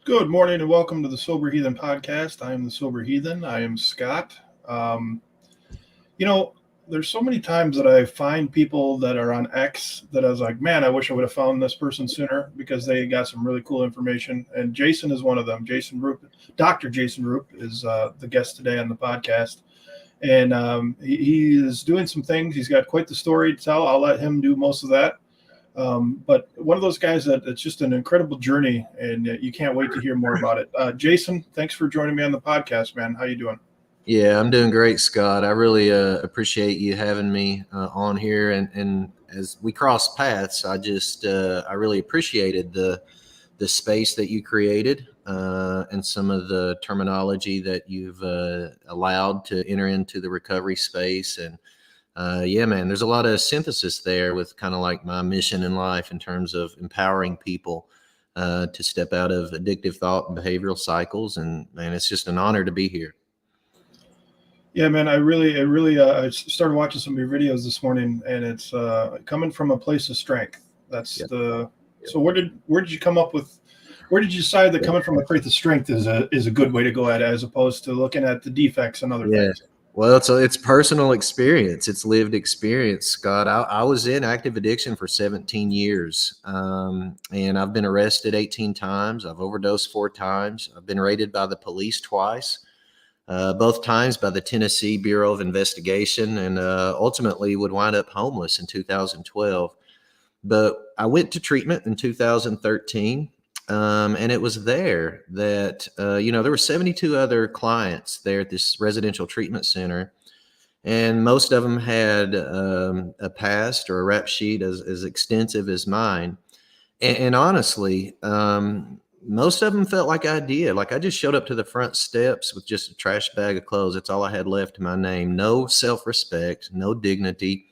Good morning and welcome to the Sober Heathen podcast. I am the Sober Heathen. I am Scott. There's so many times that I find people that are on X that I was like, man, I wish I would have found this person sooner because they got some really cool information. And Jason is one of them. Dr. Jason Roop is the guest today on the podcast. And he is doing some things. He's got quite the story to tell. I'll let him do most of that. But one of those guys that it's just an incredible journey, and you can't wait to hear more about it. Jason, thanks for joining me on the podcast, man. How you doing? Yeah, I'm doing great, Scott. I really appreciate you having me on here. And as we crossed paths, I really appreciated the space that you created and some of the terminology that you've allowed to enter into the recovery space. And yeah, man, there's a lot of synthesis there with kind of like my mission in life in terms of empowering people to step out of addictive thought and behavioral cycles. And man, it's just an honor to be here. Yeah, man, I started watching some of your videos this morning, and it's coming from a place of strength. So where did you come up with? Where did you decide that coming from a place of strength is a good way to go at it, as opposed to looking at the defects and other things? Well, it's personal experience. It's lived experience, Scott. I was in active addiction for 17 years, and I've been arrested 18 times. I've overdosed 4 times. I've been raided by the police twice, both times by the Tennessee Bureau of Investigation, and ultimately would wind up homeless in 2012. But I went to treatment in 2013. And it was there that, there were 72 other clients there at this residential treatment center, and most of them had a past or a rap sheet as extensive as mine. And honestly, most of them felt like I did. Like I just showed up to the front steps with just a trash bag of clothes. That's all I had left to my name. No self-respect, no dignity.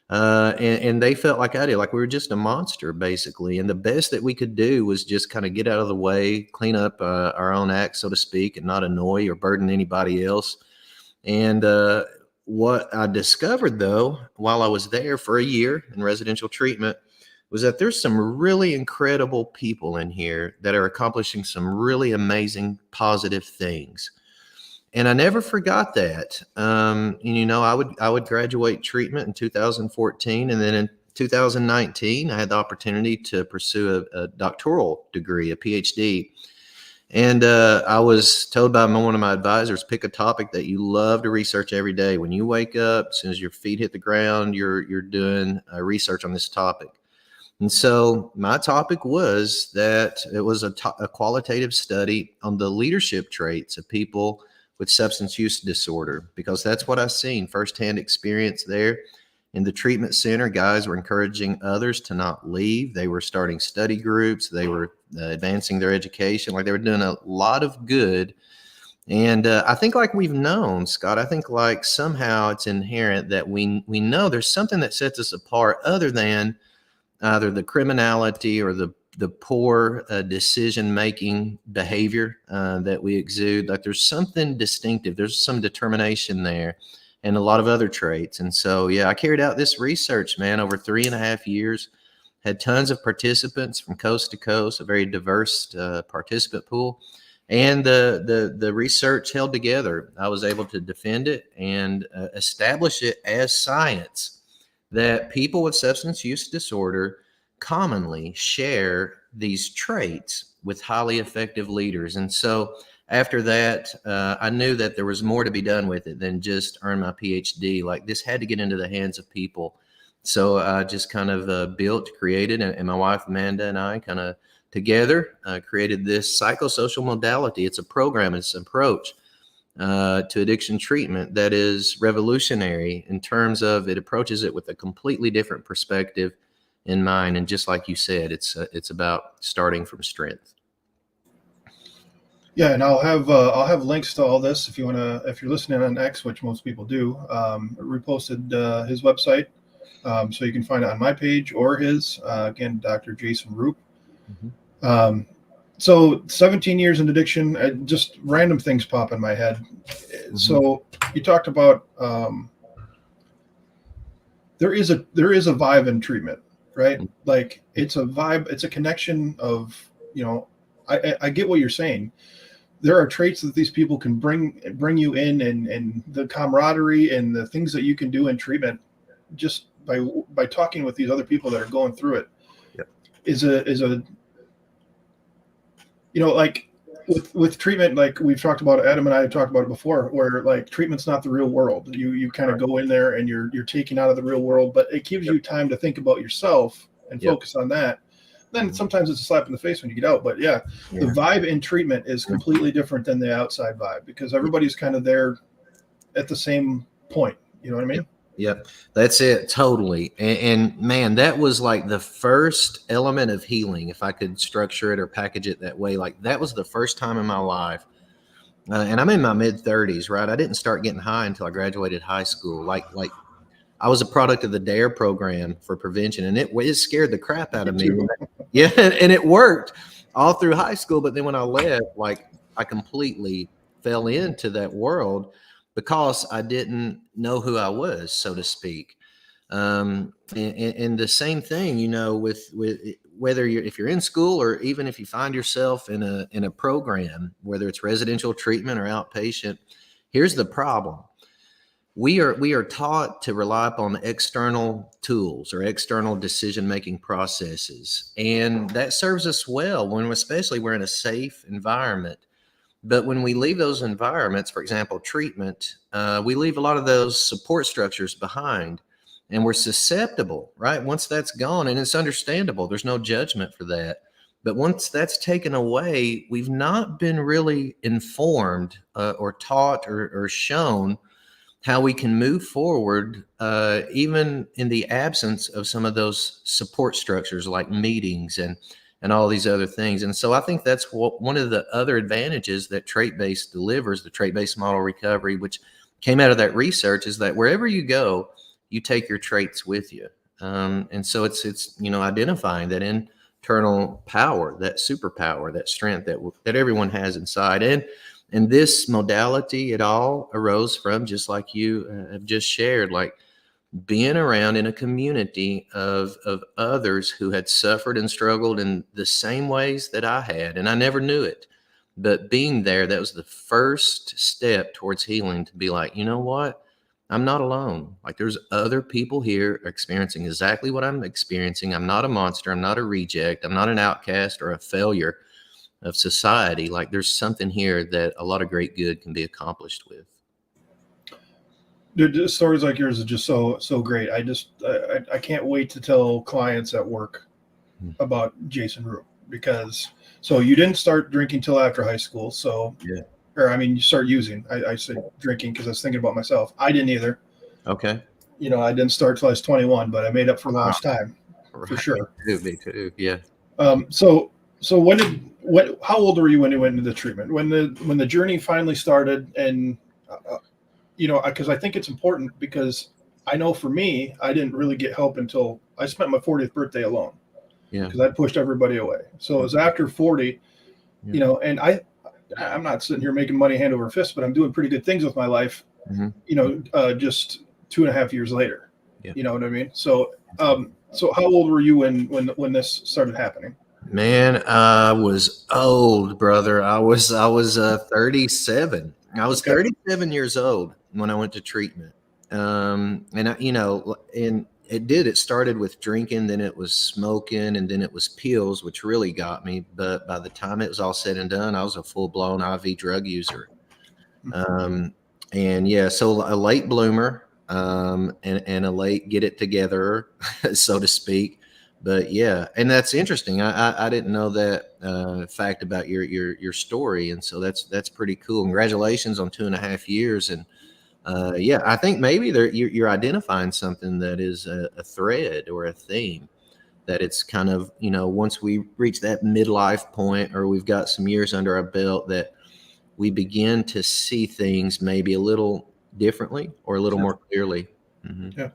And they felt like I did, like we were just a monster, basically. And the best that we could do was just kind of get out of the way, clean up our own act, so to speak, and not annoy or burden anybody else. And what I discovered, though, while I was there for a year in residential treatment, was that there's some really incredible people in here that are accomplishing some really amazing, positive things. And I never forgot that. I would graduate treatment in 2014. And then in 2019, I had the opportunity to pursue a doctoral degree, a PhD. And I was told by one of my advisors, pick a topic that you love to research every day. When you wake up, as soon as your feet hit the ground, you're doing research on this topic. And so my topic was that it was a qualitative study on the leadership traits of people with substance use disorder, because that's what I seen firsthand experience there in the treatment center. Guys were encouraging others to not leave. They were starting study groups. They were advancing their education. Like they were doing a lot of good. And I think like we've known, Scott, I think like somehow it's inherent that we know there's something that sets us apart other than either the criminality or the poor decision-making behavior that we exude. Like there's something distinctive. There's some determination there and a lot of other traits. And so, yeah, I carried out this research, man, over 3.5 years, had tons of participants from coast to coast, a very diverse participant pool. And the research held together. I was able to defend it and establish it as science that people with substance use disorder commonly share these traits with highly effective leaders. And so after that, I knew that there was more to be done with it than just earn my PhD. Like this had to get into the hands of people. So I just kind of built, created, and my wife Amanda and I kind of together created this psychosocial modality. It's a program, it's an approach to addiction treatment that is revolutionary in terms of it approaches it with a completely different perspective in mind. And just like you said, it's about starting from strength. Yeah, and I'll have links to all this if you wanna if you're listening on X, which most people do. Reposted his website, so you can find it on my page or his. Again, Dr. Jason Roop. Mm-hmm. So 17 years in addiction, just random things pop in my head. Mm-hmm. So you talked about there is a vibe in treatment, right? Like it's a vibe, it's a connection of, I get what you're saying. There are traits that these people can bring you in, and the camaraderie and the things that you can do in treatment just by talking with these other people that are going through it. Yep. is a like with treatment, like we've talked about, Adam and I have talked about it before, where like treatment's not the real world. You kind of go in there and you're taken out of the real world, but it gives you time to think about yourself and focus on that. Then sometimes it's a slap in the face when you get out. But the vibe in treatment is completely different than the outside vibe, because everybody's kind of there at the same point. You know what I mean? Yep, that's it, totally. And man, that was like the first element of healing, if I could structure it or package it that way. Like that was the first time in my life, and I'm in my mid 30s, right? I didn't start getting high until I graduated high school. Like I was a product of the DARE program for prevention, and it scared the crap out of me. Yeah, and it worked all through high school. But then when I left, like I completely fell into that world because I didn't know who I was, so to speak. And the same thing, with whether if you're in school or even if you find yourself in a program, whether it's residential treatment or outpatient, here's the problem. We are taught to rely upon external tools or external decision-making processes. And that serves us well when especially we're in a safe environment. But when we leave those environments, for example, treatment, we leave a lot of those support structures behind, and we're susceptible, right? Once that's gone, and it's understandable, there's no judgment for that. But once that's taken away, we've not been really informed or taught or shown how we can move forward, even in the absence of some of those support structures like meetings and all these other things. And so I think that's one of the other advantages that trait-based delivers, the trait-based model recovery, which came out of that research, is that wherever you go, you take your traits with you. And so it's identifying that internal power, that superpower, that strength that everyone has inside. And this modality, it all arose from, just like you have just shared, like being around in a community of others who had suffered and struggled in the same ways that I had. And I never knew it. But being there, that was the first step towards healing, to be like, you know what? I'm not alone. Like there's other people here experiencing exactly what I'm experiencing. I'm not a monster. I'm not a reject. I'm not an outcast or a failure of society. Like there's something here that a lot of great good can be accomplished with. Dude, stories like yours are just so great. I can't wait to tell clients at work about Jason Roop, because so you didn't start drinking till after high school. So or I mean, you start using. I said drinking because I was thinking about myself. I didn't either. Okay. I didn't start till I was 21, but I made up for lost time for sure. Me too. Yeah. So how old were you when you went into the treatment? When the journey finally started, and because I think it's important, because I know for me, I didn't really get help until I spent my 40th birthday alone. Yeah. Because I pushed everybody away. So it was after 40, and I'm not sitting here making money hand over fist, but I'm doing pretty good things with my life. Just 2.5 years later. Yeah. You know what I mean? So so how old were you when this started happening? Man, I was old, brother. I was 37. I was 37 years old when I went to treatment. And it did. It started with drinking, then it was smoking, and then it was pills, which really got me. But by the time it was all said and done, I was a full blown IV drug user. Um, and yeah, so a late bloomer, and a late get it together, so to speak. But yeah, and that's interesting. I didn't know that fact about your story, and so that's pretty cool. Congratulations on 2.5 years. And yeah, I think maybe you're identifying something that is a thread or a theme, that it's kind of, once we reach that midlife point, or we've got some years under our belt, that we begin to see things maybe a little differently or a little more clearly. Mm-hmm. Yeah.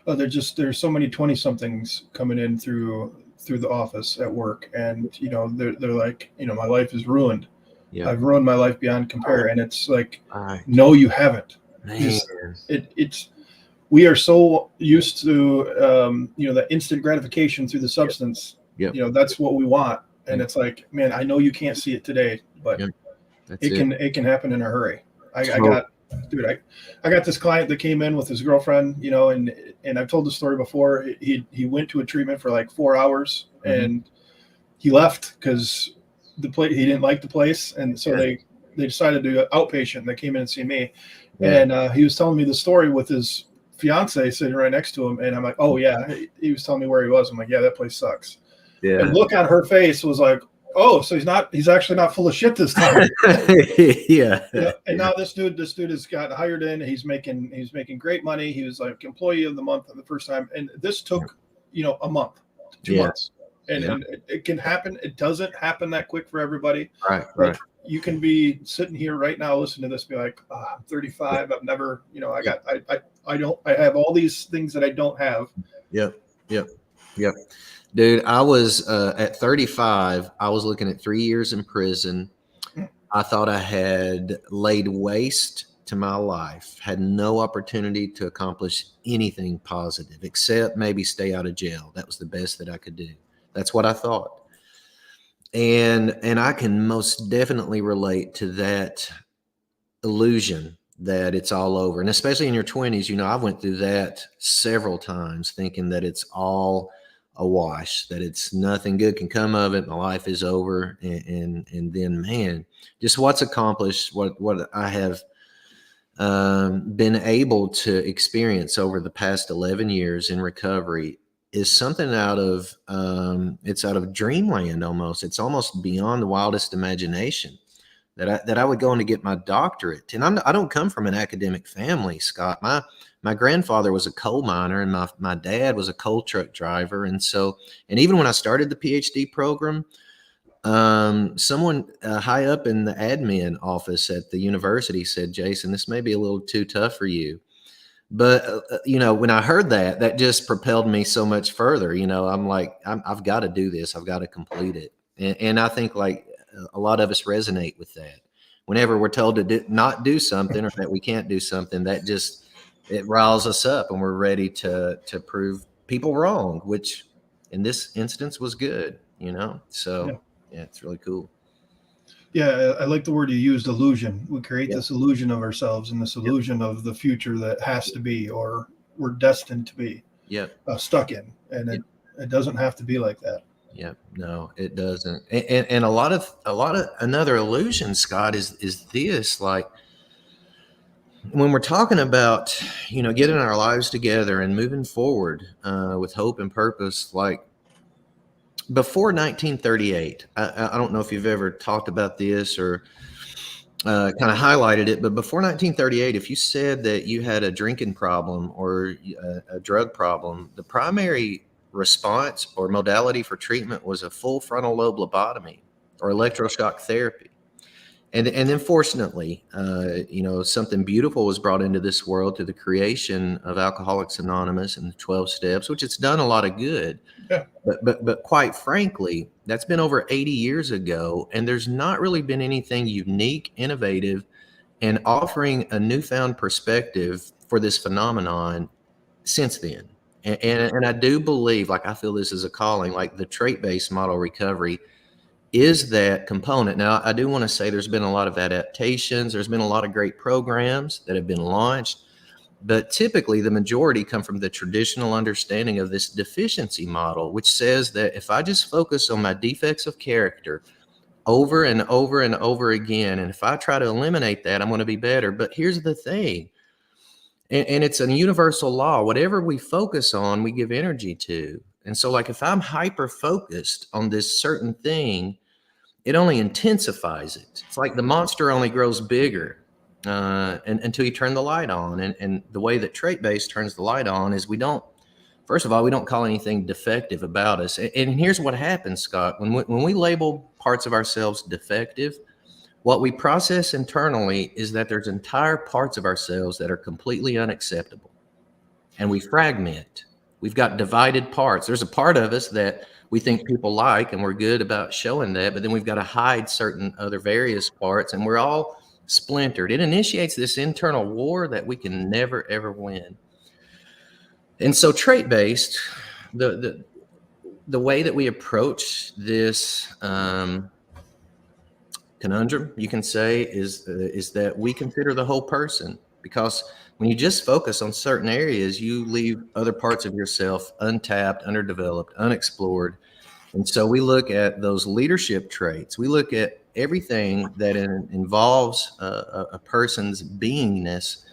Oh, there's so many 20 somethings coming in through the office at work, and they're like, my life is ruined. Yeah. I've ruined my life beyond compare. And it's like, Right. no, you haven't. Man. It's we are so used to the instant gratification through the substance. Yep. That's what we want. And Yep. it's like, man, I know you can't see it today, but Yep. it can happen in a hurry. I got this client that came in with his girlfriend, and I've told the story before. He went to a treatment for like 4 hours, and he left because he didn't like the place, and so they decided to do an outpatient. And they came in and see me, and he was telling me the story with his fiance sitting right next to him, and I'm like, oh yeah. He was telling me where he was. I'm like, yeah, that place sucks. Yeah. And look on her face was like, oh, so he's actually not full of shit this time. Yeah. And now this dude has got hired in. He's making great money. He was like employee of the month the first time, and this took a month, 2 months. And it can happen. It doesn't happen that quick for everybody. Right. You can be sitting here right now listening to this, be like, I'm 35. I've never, I have all these things that I don't have. Yep. Dude, I was at 35. I was looking at 3 years in prison. I thought I had laid waste to my life, had no opportunity to accomplish anything positive except maybe stay out of jail. That was the best that I could do. That's what I thought. And I can most definitely relate to that illusion that it's all over. And especially in your 20s, I went through that several times, thinking that it's all a wash, that it's nothing good can come of it. My life is over. And then, man, just what's accomplished, what I have been able to experience over the past 11 years in recovery is something out of it's out of dreamland almost. It's almost beyond the wildest imagination that I would go on to get my doctorate. And I don't come from an academic family, Scott. My grandfather was a coal miner, and my dad was a coal truck driver. And even when I started the PhD program, someone high up in the admin office at the university said, Jason, this may be a little too tough for you. But, when I heard that just propelled me so much further. I'm like, I've got to do this. I've got to complete it. And I think like a lot of us resonate with that. Whenever we're told to not do something, or that we can't do something, that just, it riles us up, and we're ready to prove people wrong, which in this instance was good, So yeah, it's really cool. Yeah, I like the word you used, illusion. We create this illusion of ourselves, and this illusion of the future that has to be, or we're destined to be stuck in. And it doesn't have to be like that. Yeah, no, it doesn't. And a lot of another illusion, Scott, is this, like, when we're talking about, getting our lives together and moving forward with hope and purpose, like, before 1938, I don't know if you've ever talked about this or kind of highlighted it, but before 1938, if you said that you had a drinking problem or a drug problem, the primary response or modality for treatment was a full frontal lobe lobotomy or electroshock therapy. And then fortunately, something beautiful was brought into this world through the creation of Alcoholics Anonymous and the 12 Steps, which it's done a lot of good. Yeah. But quite frankly, that's been over 80 years ago, and there's not really been anything unique, innovative, and offering a newfound perspective for this phenomenon since then. And I do believe, like, I feel this is a calling, like the trait-based model recovery is that component. Now, I do want to say there's been a lot of adaptations. There's been a lot of great programs that have been launched, But typically, the majority come from the traditional understanding of this deficiency model, which says that if I just focus on my defects of character over and over and over again, and if I try to eliminate that, I'm going to be better. But here's the thing, and it's a universal law. Whatever we focus on, we give energy to. And so, like, if I'm hyper focused on this certain thing, it only intensifies it. It's like the monster only grows bigger and until you turn the light on. And the way that trait based turns the light on is first of all, we don't call anything defective about us. And here's what happens, Scott. When we label parts of ourselves defective, what we process internally is that there's entire parts of ourselves that are completely unacceptable. And we fragment. We've got divided parts. There's a part of us that we think people like, and we're good about showing that, but then we've got to hide certain other various parts, and we're all splintered. It initiates this internal war that we can never, ever win. And so trait-based, the way that we approach this conundrum, you can say, is that we consider the whole person, because when you just focus on certain areas, you leave other parts of yourself untapped, underdeveloped, unexplored. And so we look at those leadership traits. We look at everything that involves a person's beingness,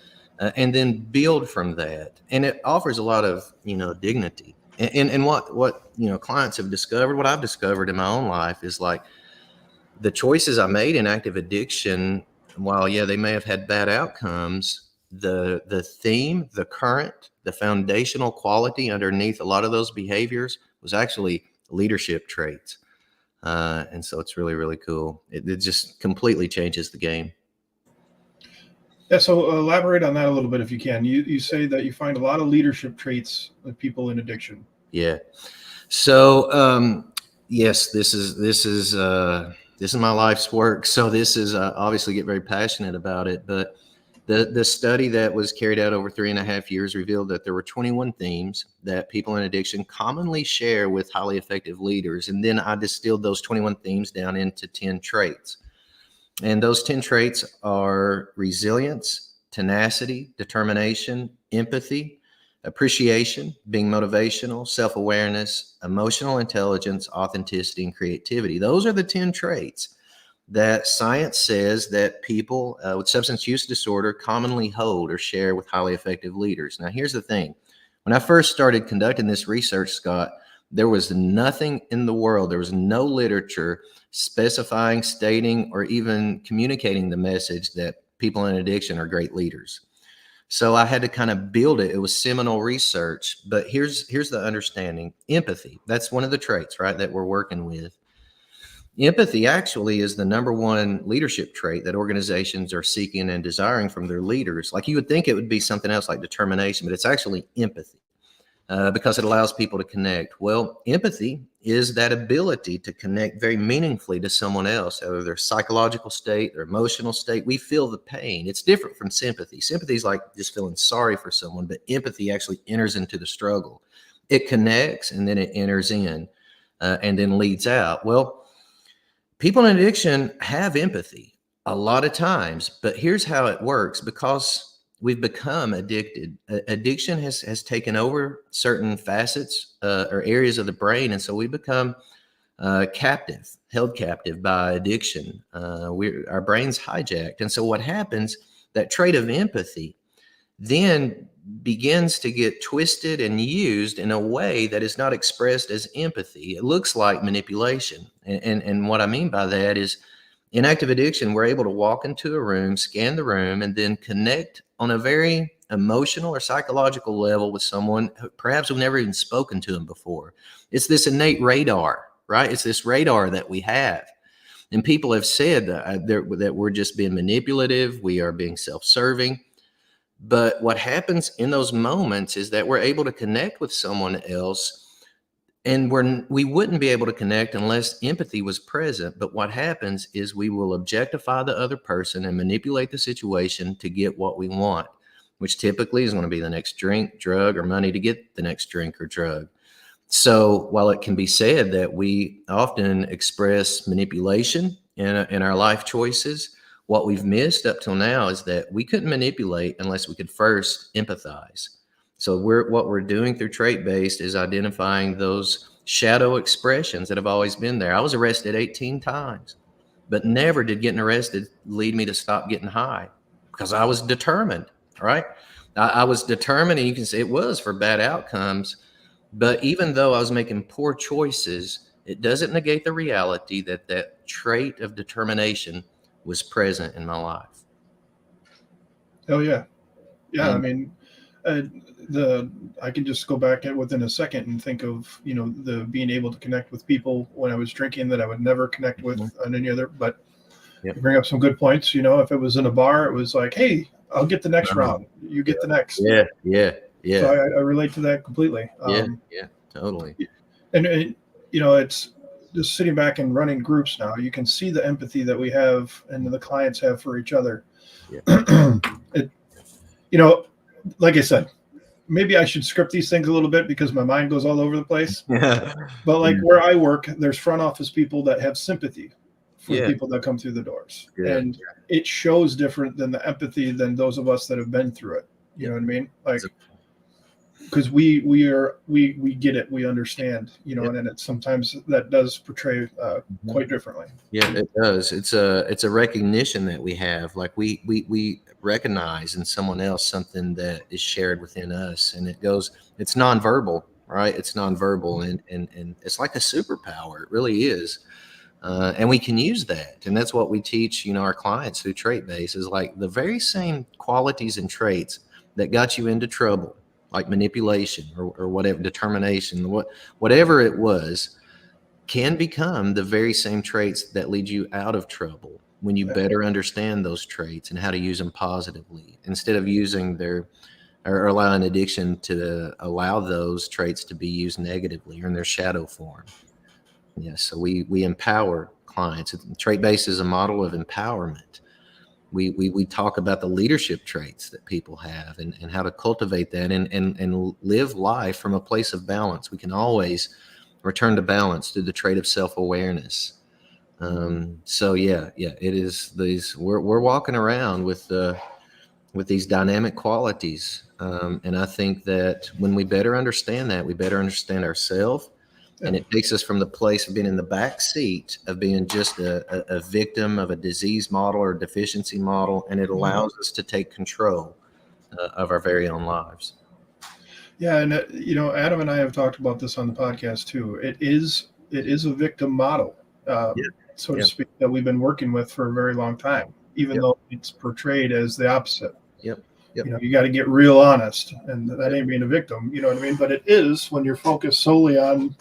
and then build from that. And it offers a lot of, dignity. And what clients have discovered, what I've discovered in my own life is like the choices I made in active addiction, while they may have had bad outcomes, the theme, the current, the foundational quality underneath a lot of those behaviors was actually leadership traits. And so it's really, really cool. It just completely changes the game. Yeah, so elaborate on that a little bit if you can. You say that you find a lot of leadership traits with people in addiction. Yeah. So yes, this is my life's work. So this is obviously get very passionate about it. But the study that was carried out over 3.5 years revealed that there were 21 themes that people in addiction commonly share with highly effective leaders. And then I distilled those 21 themes down into 10 traits. And those 10 traits are resilience, tenacity, determination, empathy, appreciation, being motivational, self-awareness, emotional intelligence, authenticity, and creativity. Those are the 10 traits that science says that people with substance use disorder commonly hold or share with highly effective leaders. Now, here's the thing. When I first started conducting this research, Scott, there was nothing in the world, there was no literature specifying, stating, or even communicating the message that people in addiction are great leaders. So I had to kind of build it. It was seminal research. But here's the understanding. Empathy, that's one of the traits, right, that we're working with. Empathy actually is the number one leadership trait that organizations are seeking and desiring from their leaders. Like, you would think it would be something else like determination, but it's actually empathy. Because it allows people to connect. Well, empathy is that ability to connect very meaningfully to someone else, whether their psychological state, their emotional state. We feel the pain. It's different from sympathy. Sympathy is like just feeling sorry for someone, but empathy actually enters into the struggle. It connects, and then it enters in, and then leads out. Well, people in addiction have empathy a lot of times, but here's how it works. Because we've become addicted. Addiction has taken over certain facets or areas of the brain. And so we become held captive by addiction. Our brain's hijacked. And so what happens, that trait of empathy then begins to get twisted and used in a way that is not expressed as empathy. It looks like manipulation. And what I mean by that is, in active addiction, we're able to walk into a room, scan the room, and then connect on a very emotional or psychological level with someone who perhaps we've never even spoken to them before. It's this innate radar, right? It's this radar that we have. And people have said that we're just being manipulative, we are being self-serving. But what happens in those moments is that we're able to connect with someone else, and we wouldn't be able to connect unless empathy was present. But what happens is we will objectify the other person and manipulate the situation to get what we want, which typically is going to be the next drink, drug, or money to get the next drink or drug. So while it can be said that we often express manipulation in our life choices, What we've missed up till now is that we couldn't manipulate unless we could first empathize. So what we're doing through trait based is identifying those shadow expressions that have always been there. I was arrested 18 times, but never did getting arrested lead me to stop getting high, because I was determined. Right? I was determined, and you can say it was for bad outcomes. But even though I was making poor choices, it doesn't negate the reality that that trait of determination was present in my life. Oh yeah, yeah. I And mean, uh, I can just go back within a second and think of, the being able to connect with people when I was drinking that I would never connect with on any other. But Yep. you bring up some good points. If it was in a bar, it was like, hey, I'll get the next round. You get the next. Yeah. So I relate to that completely. Yeah, totally. And it's just sitting back and running groups now. You can see the empathy that we have and the clients have for each other. Yeah. It, like I said, maybe I should script these things a little bit because my mind goes all over the place. But like where I work, there's front office people that have sympathy for people that come through the doors. And it shows different than the empathy than those of us that have been through it. You know what I mean? Like, because we get it, we understand, and it sometimes that does portray quite differently. Yeah, it does. It's a recognition that we have. Like we recognize in someone else something that is shared within us, and it's nonverbal, right? It's nonverbal, and it's like a superpower. It really is. And we can use that. And that's what we teach, our clients through trait base, is like the very same qualities and traits that got you into trouble, like manipulation or whatever, determination, whatever it was, can become the very same traits that lead you out of trouble when you better understand those traits and how to use them positively, instead of using or allowing addiction to allow those traits to be used negatively or in their shadow form. Yes, so we empower clients. Trait based is a model of empowerment. We talk about the leadership traits that people have and how to cultivate that and live life from a place of balance. We can always return to balance through the trait of self-awareness. So it is these. We're walking around with these dynamic qualities, and I think that when we better understand that, we better understand ourselves. And it takes us from the place of being in the back seat of being just a victim of a disease model or deficiency model, and it allows us to take control of our very own lives. Yeah, and Adam and I have talked about this on the podcast too. It is a victim model, so to speak, that we've been working with for a very long time, even though it's portrayed as the opposite. You got to get real honest, and that ain't being a victim. You know what I mean? But it is when you're focused solely on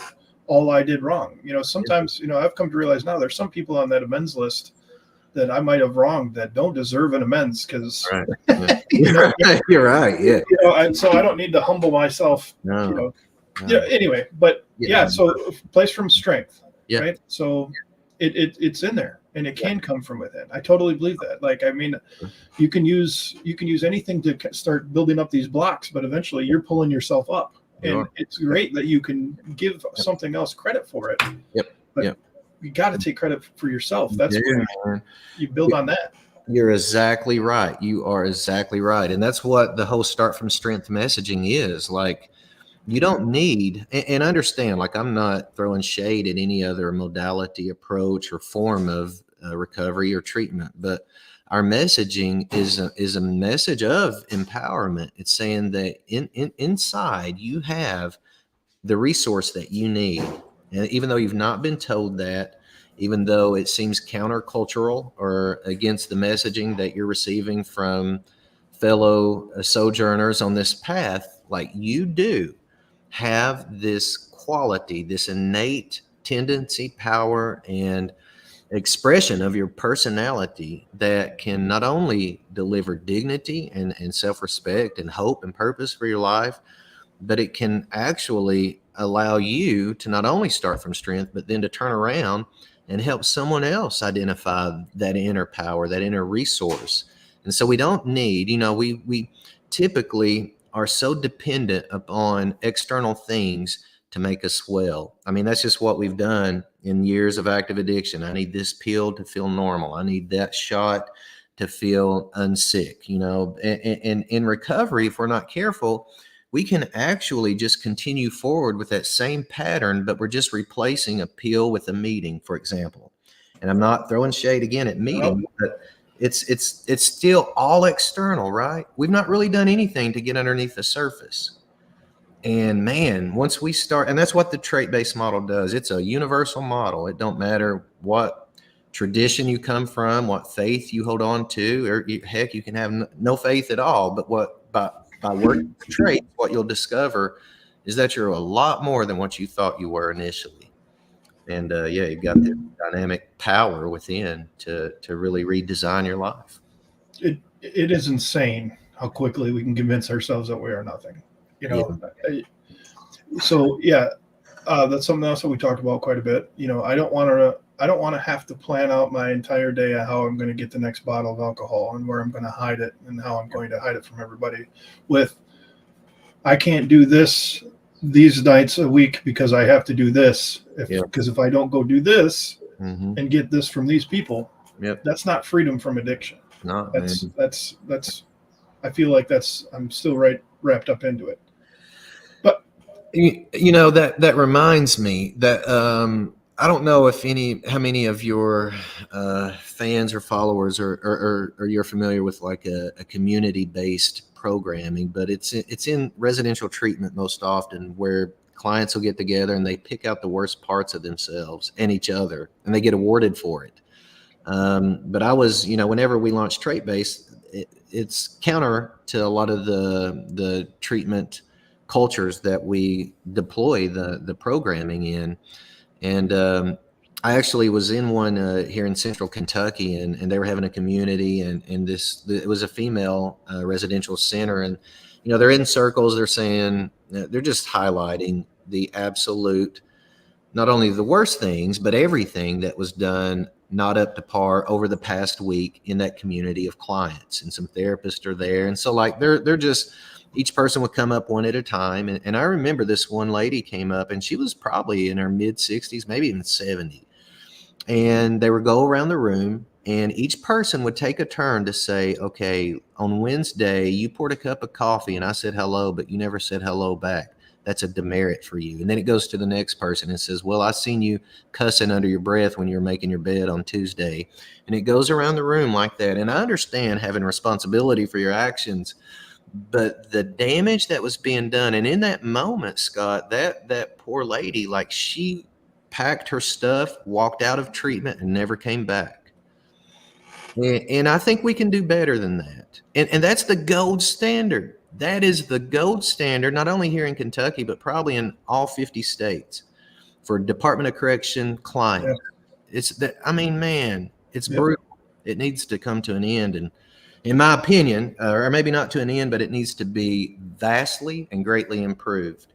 all I did wrong. Sometimes, I've come to realize now there's some people on that amends list that I might have wronged that don't deserve an amends because you're right. Yeah. And so I don't need to humble myself. No. Anyway, but so place from strength, right? So it's in there and it can come from within. I totally believe that. Like, I mean, you can use anything to start building up these blocks, but eventually you're pulling yourself up. And it's great that you can give something else credit for it. But you got to take credit for yourself. That's where you build on that. You're exactly right. You are exactly right. And that's what the whole start from strength messaging is. Like, you don't need, and understand, like, I'm not throwing shade at any other modality, approach, or form of recovery or treatment, but our messaging is a message of empowerment. It's saying that inside you have the resource that you need. And even though you've not been told that, even though it seems countercultural or against the messaging that you're receiving from fellow sojourners on this path, like, you do have this quality, this innate tendency, power, and expression of your personality that can not only deliver dignity and self-respect and hope and purpose for your life, but it can actually allow you to not only start from strength, but then to turn around and help someone else identify that inner power, that inner resource. And so we don't need, we typically are so dependent upon external things to make us well. I mean, that's just what we've done in years of active addiction. I need this pill to feel normal. I need that shot to feel unsick. And in recovery, if we're not careful, we can actually just continue forward with that same pattern, but we're just replacing a pill with a meeting, for example. And I'm not throwing shade again at meetings, but it's still all external, right? We've not really done anything to get underneath the surface. And man, once we start, and that's what the trait-based model does. It's a universal model. It don't matter what tradition you come from, what faith you hold on to, or heck, you can have no faith at all. But by working the traits, what you'll discover is that you're a lot more than what you thought you were initially. And yeah, you've got this dynamic power within to really redesign your life. It is insane how quickly we can convince ourselves that we are nothing. Yeah. So yeah, that's something else that we talked about quite a bit. I don't want to have to plan out my entire day of how I'm going to get the next bottle of alcohol and where I'm going to hide it and how I'm going to hide it from everybody. I can't do this these nights a week because I have to do this. Because if I don't go do this and get this from these people, that's not freedom from addiction. No, that's I feel like I'm still wrapped up into it. But that reminds me that I don't know how many of your fans or followers or you're familiar with like a community-based programming, but it's in residential treatment most often, where clients will get together and they pick out the worst parts of themselves and each other, and they get awarded for it. But I was, whenever we launched trait-based, it's counter to a lot of the treatment cultures that we deploy the programming in. And I actually was in one here in central Kentucky, and they were having a community, and it was a female residential center. And, they're in circles, they're saying, they're just highlighting the absolute, not only the worst things, but everything that was done not up to par over the past week in that community of clients. And some therapists are there. And so like, they're just, each person would come up one at a time. And I remember this one lady came up, and she was probably in her mid 60s, maybe even 70. And they would go around the room, and each person would take a turn to say, okay, on Wednesday, you poured a cup of coffee and I said hello, but you never said hello back. That's a demerit for you. And then it goes to the next person and says, well, I seen you cussing under your breath when you were making your bed on Tuesday. And it goes around the room like that. And I understand having responsibility for your actions, but the damage that was being done, and in that moment, Scott, that poor lady, like, she packed her stuff, walked out of treatment, and never came back. And I think we can do better than that. And that's the gold standard. That is the gold standard, not only here in Kentucky, but probably in all 50 states for Department of Correction clients. It's that, I mean, man, it's brutal. It needs to come to an end. And in my opinion, or maybe not to an end, but it needs to be vastly and greatly improved.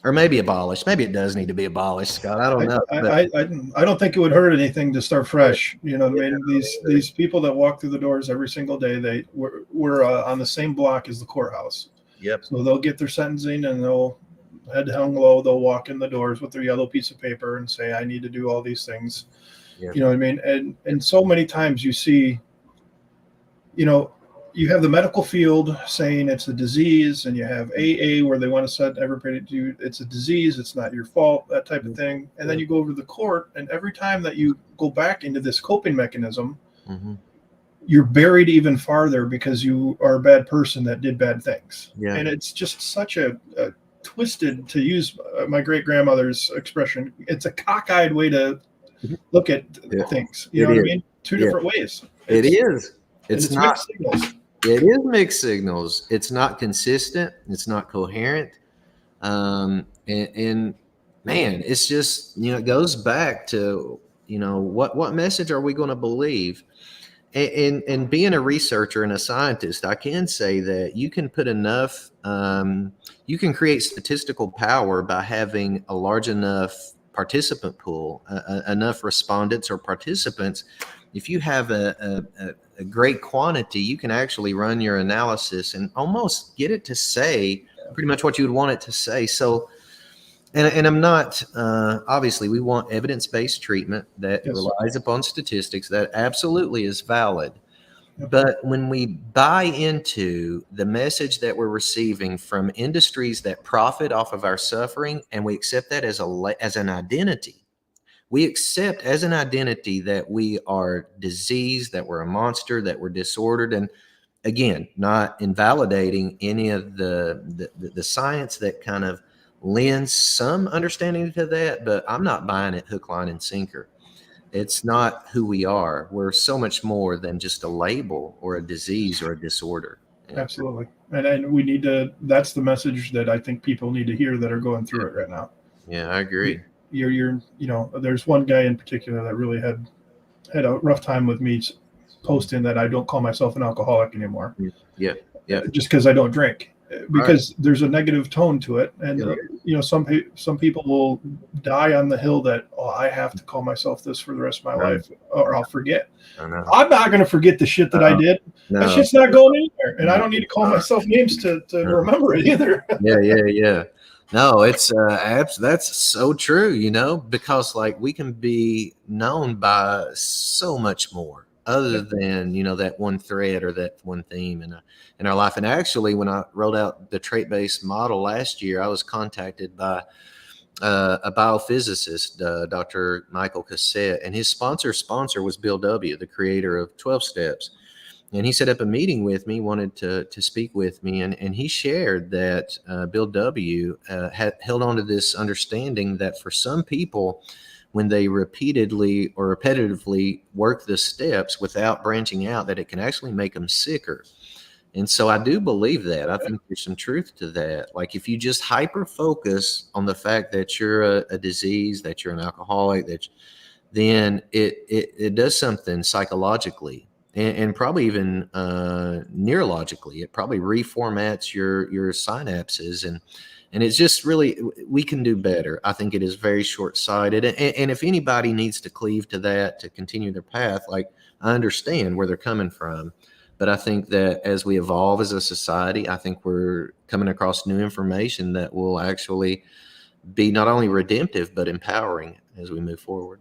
Or maybe abolished. Maybe it does need to be abolished, Scott. I don't know. I don't think it would hurt anything to start fresh. You know what I mean? These people that walk through the doors every single day, we're on the same block as the courthouse. Yep. So they'll get their sentencing, and they'll head hung low. They'll walk in the doors with their yellow piece of paper and say, I need to do all these things. Yep. You know what I mean? And so many times you see, you have the medical field saying it's a disease, and you have AA where they want to set everybody to it's a disease, it's not your fault, that type of thing. And then you go over to the court, and every time that you go back into this coping mechanism, you're buried even farther because you are a bad person that did bad things. Yeah. And it's just such a twisted, to use my great grandmother's expression, it's a cockeyed way to look at things. You know what I mean? Two different ways. It is. It's not mixed signals. It is mixed signals. It's not consistent. It's not coherent. And man, it's just, it goes back to, what message are we going to believe? And being a researcher and a scientist, I can say that you can put enough, you can create statistical power by having a large enough participant pool, enough respondents or participants. If you have a great quantity, you can actually run your analysis and almost get it to say pretty much what you would want it to say. So, and I'm not, obviously we want evidence-based treatment that relies upon statistics. That absolutely is valid. But when we buy into the message that we're receiving from industries that profit off of our suffering, and we accept that as an identity, we accept as an identity that we are diseased, that we're a monster, that we're disordered, and again, not invalidating any of the science that kind of lends some understanding to that, but I'm not buying it hook, line, and sinker. It's not who we are. We're so much more than just a label or a disease or a disorder. Yeah. Absolutely. And we need to, that's the message that I think people need to hear that are going through it right now. Yeah, I agree. There's one guy in particular that really had a rough time with me posting that I don't call myself an alcoholic anymore. Yeah. Yeah. Just because I don't drink, because there's a negative tone to it. And, some people will die on the hill that, I have to call myself this for the rest of my life or I'll forget. I'm not going to forget the shit that I did. That shit's not going anywhere. And I don't need to call myself names to remember it either. Yeah. No, it's that's so true, because like we can be known by so much more other than, that one thread or that one theme in our life. And actually, when I rolled out the trait-based model last year, I was contacted by a biophysicist, Dr. Michael Cassette, and his sponsor was Bill W., the creator of 12 Steps. And he set up a meeting with me, wanted to speak with me. And he shared that Bill W. Had held on to this understanding that for some people, when they repeatedly or repetitively work the steps without branching out, that it can actually make them sicker. And so I do believe that. I think there's some truth to that. Like if you just hyper focus on the fact that you're a disease, that you're an alcoholic, then it does something psychologically and probably even neurologically. It probably reformats your synapses and it's just really, we can do better. I think it is very short-sighted. And if anybody needs to cleave to that to continue their path, like I understand where they're coming from. But I think that as we evolve as a society, I think we're coming across new information that will actually be not only redemptive, but empowering as we move forward.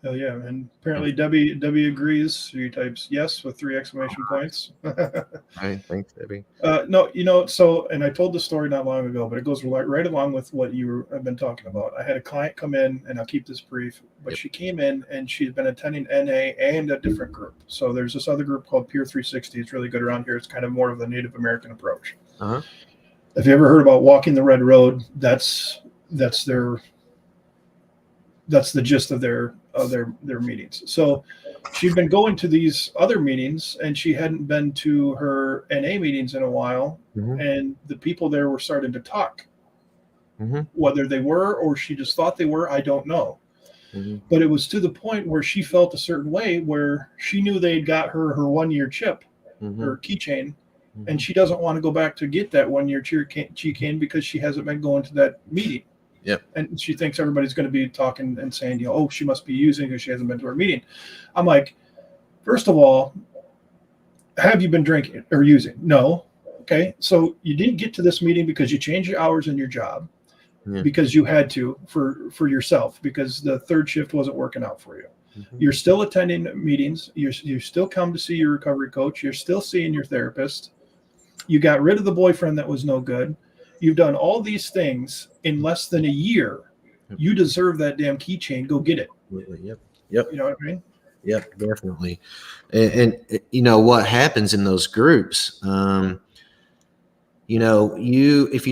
Oh yeah, and apparently W agrees. She types yes with 3 exclamation points. Right, thanks, Debbie. No, so, and I told the story not long ago, but it goes right along with what you have been talking about. I had a client come in, and I'll keep this brief, but she came in and she's been attending NA and a different group. So there's this other group called Peer 360. It's really good around here. It's kind of more of the Native American approach. Uh-huh. Have you ever heard about Walking the Red Road? That's the gist of their meetings. So she'd been going to these other meetings and she hadn't been to her NA meetings in a while. Mm-hmm. And the people there were starting to talk. Mm-hmm. Whether they were or she just thought they were, I don't know. Mm-hmm. But it was to the point where she felt a certain way where she knew they'd got her 1-year chip, mm-hmm. her keychain, mm-hmm. and she doesn't want to go back to get that 1-year keychain because she hasn't been going to that meeting. Yep. And she thinks everybody's going to be talking and saying, she must be using because she hasn't been to her meeting. I'm like, first of all, have you been drinking or using? No. Okay. So you didn't get to this meeting because you changed your hours in your job because you had to for yourself because the third shift wasn't working out for you. Mm-hmm. You're still attending meetings. You still come to see your recovery coach. You're still seeing your therapist. You got rid of the boyfriend that was no good. You've done all these things in less than a year. Yep. You deserve that damn keychain. Go get it. Yep. You know what I mean? Yep, definitely. And what happens in those groups, if you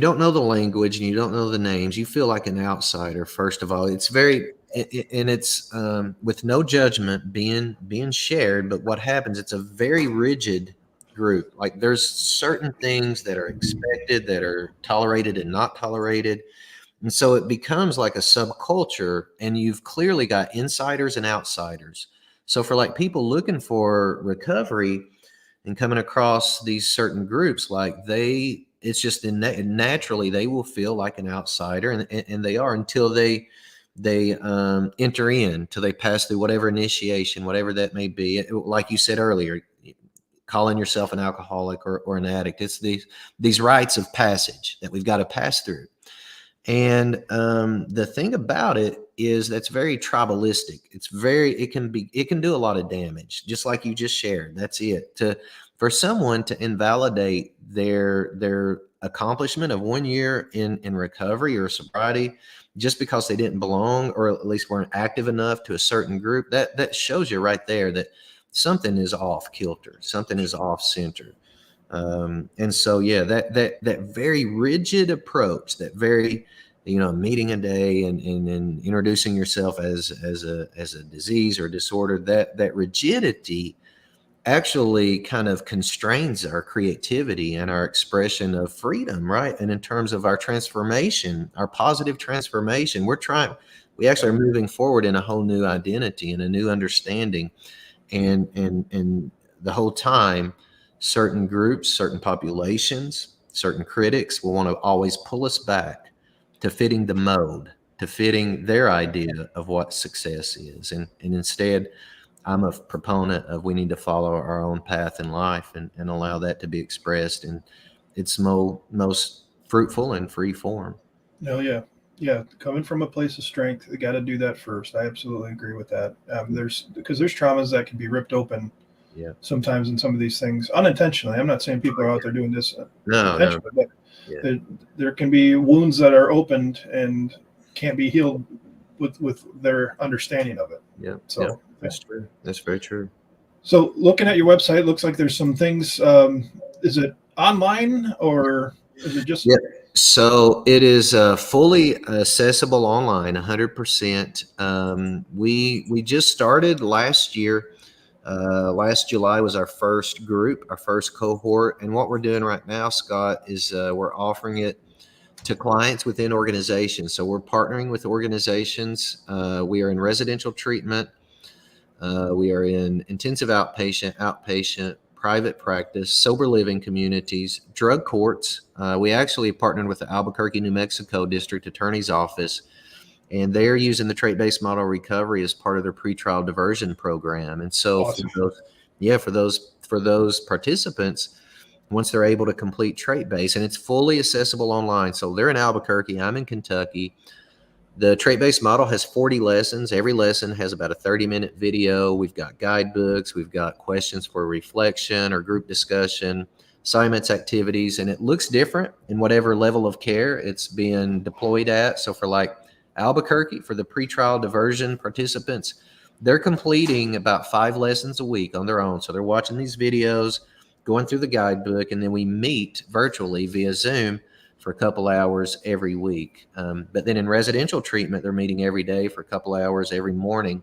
don't know the language and you don't know the names, you feel like an outsider. First of all, it's with no judgment being shared. But what happens? It's a very rigid group. Like there's certain things that are expected, that are tolerated and not tolerated. And so it becomes like a subculture and you've clearly got insiders and outsiders. So for like people looking for recovery and coming across these certain groups, like it's just naturally they will feel like an outsider and they are until they enter in, till they pass through whatever initiation, whatever that may be. Like you said earlier, calling yourself an alcoholic or an addict. It's these rites of passage that we've got to pass through. And the thing about it is that's very tribalistic. It can do a lot of damage, just like you just shared. That's it. For someone to invalidate their accomplishment of 1 year in recovery or sobriety just because they didn't belong, or at least weren't active enough to a certain group, that shows you right there that something is off kilter, something is off center. And so, yeah, that very rigid approach, that very, meeting a day and introducing yourself as a disease or disorder, that rigidity actually kind of constrains our creativity and our expression of freedom, right? And in terms of our transformation, our positive transformation, we actually are moving forward in a whole new identity and a new understanding. And the whole time, certain groups, certain populations, certain critics will want to always pull us back to fitting the mode, to fitting their idea of what success is. And instead, I'm a proponent of we need to follow our own path in life and allow that to be expressed in its most fruitful and free form. No, yeah. Yeah. Coming from a place of strength, you got to do that first. I absolutely agree with that. Because there's traumas that can be ripped open Yeah. sometimes in some of these things unintentionally. I'm not saying people are out there doing this No. intentionally, but Yeah. there can be wounds that are opened and can't be healed with their understanding of it. Yeah. So Yeah. That's true. That's very true. So looking at your website, looks like there's some things. Is it online or is it just? Yeah. So it is fully accessible online, 100%. We just started last year. Last July was our first group, our first cohort, and what we're doing right now, Scott, is we're offering it to clients within organizations. So we're partnering with organizations. We are in residential treatment. We are in intensive outpatient, private practice, sober living communities, drug courts. We actually partnered with the Albuquerque, New Mexico District Attorney's Office, and they're using the trait-based model recovery as part of their pretrial diversion program. And so, Awesome. for those participants, once they're able to complete trait-based, and it's fully accessible online. So they're in Albuquerque, I'm in Kentucky. The trait-based model has 40 lessons. Every lesson has about a 30-minute video. We've got guidebooks. We've got questions for reflection or group discussion, assignments, activities, and it looks different in whatever level of care it's being deployed at. So for like Albuquerque, for the pretrial diversion participants, they're completing about 5 lessons a week on their own. So they're watching these videos, going through the guidebook, and then we meet virtually via Zoom for a couple hours every week. But then in residential treatment, they're meeting every day for a couple hours every morning,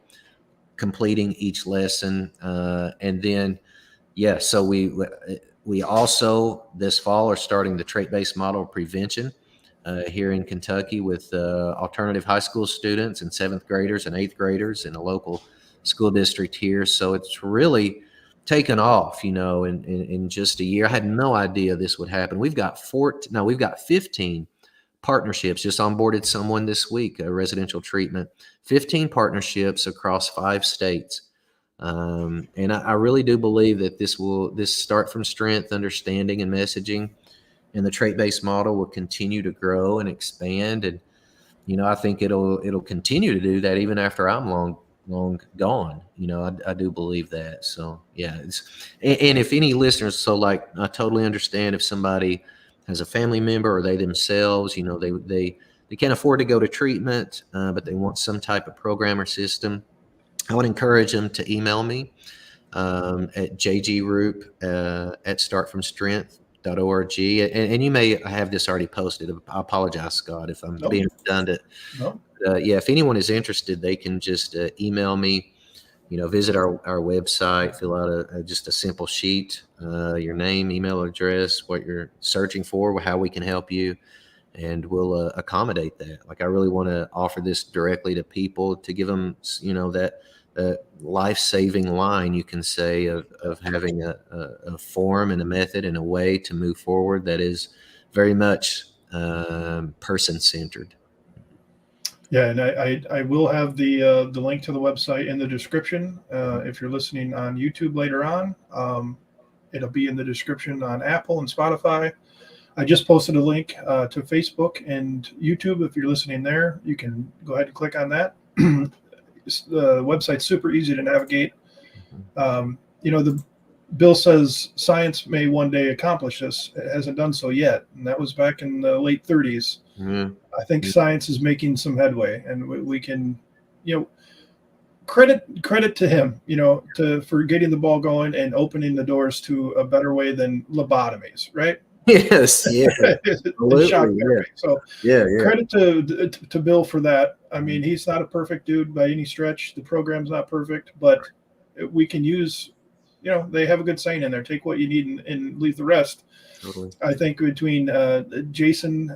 completing each lesson. And then, so we also this fall are starting the trait-based model prevention here in Kentucky with alternative high school students and 7th graders and 8th graders in a local school district here. So it's really taken off, in just a year. I had no idea this would happen. We've got 15 partnerships. Just onboarded someone this week, a residential treatment, 15 partnerships across 5 states. And I really do believe that this start from strength, understanding, and messaging, and the trait-based model will continue to grow and expand. And, I think it'll continue to do that even after I'm long gone. I do believe that. So yeah, and if any listeners, so like, I totally understand if somebody has a family member or they themselves, they can't afford to go to treatment, but they want some type of program or system. I would encourage them to email me at jgroop at startfromstrength.org. And you may have this already posted. I apologize, Scott, if I'm being redundant. No. If anyone is interested, they can just email me, visit our website, fill out just a simple sheet, your name, email address, what you're searching for, how we can help you, and we'll accommodate that. Like, I really want to offer this directly to people to give them, that life-saving line, you can say, of having a form and a method and a way to move forward that is very much person-centered. Yeah, and I will have the link to the website in the description. If you're listening on YouTube later on, it'll be in the description on Apple and Spotify. I just posted a link to Facebook and YouTube. If you're listening there, you can go ahead and click on that. The website's super easy to navigate. Mhm. The bill says science may one day accomplish this. It hasn't done so yet, and that was back in the late 30s. Yeah. I think science is making some headway, and we can, you know, credit to him, for getting the ball going and opening the doors to a better way than lobotomies, right? Yes, yeah, And shock absolutely, yeah, therapy. So yeah, yeah, credit to Bill for that. I mean, mhm, he's not a perfect dude by any stretch. The program's not perfect, but we can use, they have a good saying in there: take what you need and leave the rest. totally. I think between Jason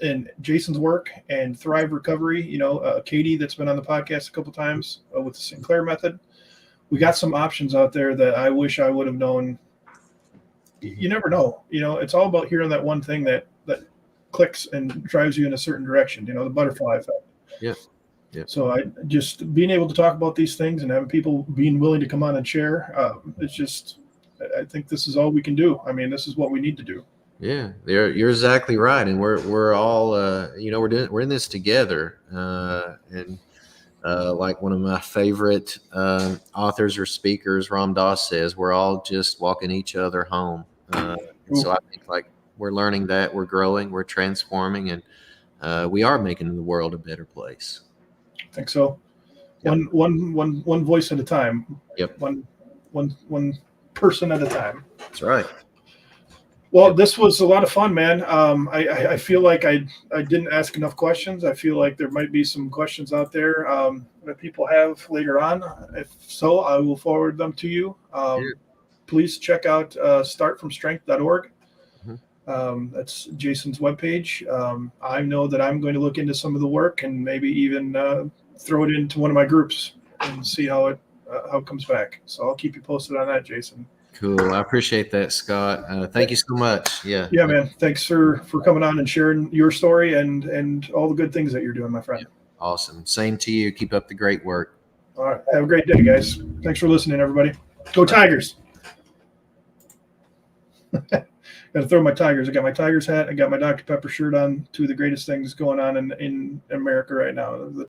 and Jason's work and Thrive Recovery, Katie that's been on the podcast a couple times with the Sinclair method, we got some options out there that I wish I would have known. Mhm. You never know. It's all about hearing that one thing that clicks and drives you in a certain direction. The butterfly effect. Yeah, yeah, So I just being able to talk about these things and having people being willing to come on and share. It's just, I think this is all we can do. I mean, this is what we need to do. yeah. You're exactly right, and we're all we're in this together, and like one of my favorite authors or speakers, Ram Dass, says, we're all just walking each other home. And Ooh, so I think like we're learning that we're growing, we're transforming, and we are making the world a better place. I think so. Yep. One voice at a time. Yep. One person at a time. That's right. Well, Yep. this was a lot of fun, man. I feel like I didn't ask enough questions. I feel like there might be some questions out there that people have later on. If so, I will forward them to you. Yeah. Please check out startfromstrength.org. Mhm. That's Jason's webpage. I know that I'm going to look into some of the work and maybe even throw it into one of my groups and see how it comes back. So I'll keep you posted on that, Jason. Cool. I appreciate that, Scott. Thank you so much. Yeah. Yeah, man. Thanks for coming on and sharing your story and all the good things that you're doing, my friend. Awesome. Same to you. Keep up the great work. All right. Have a great day, guys. Thanks for listening, everybody. Go Tigers. Got to throw my Tigers. I got my Tigers hat. I got my Dr. Pepper shirt on. Two of the greatest things going on in America right now.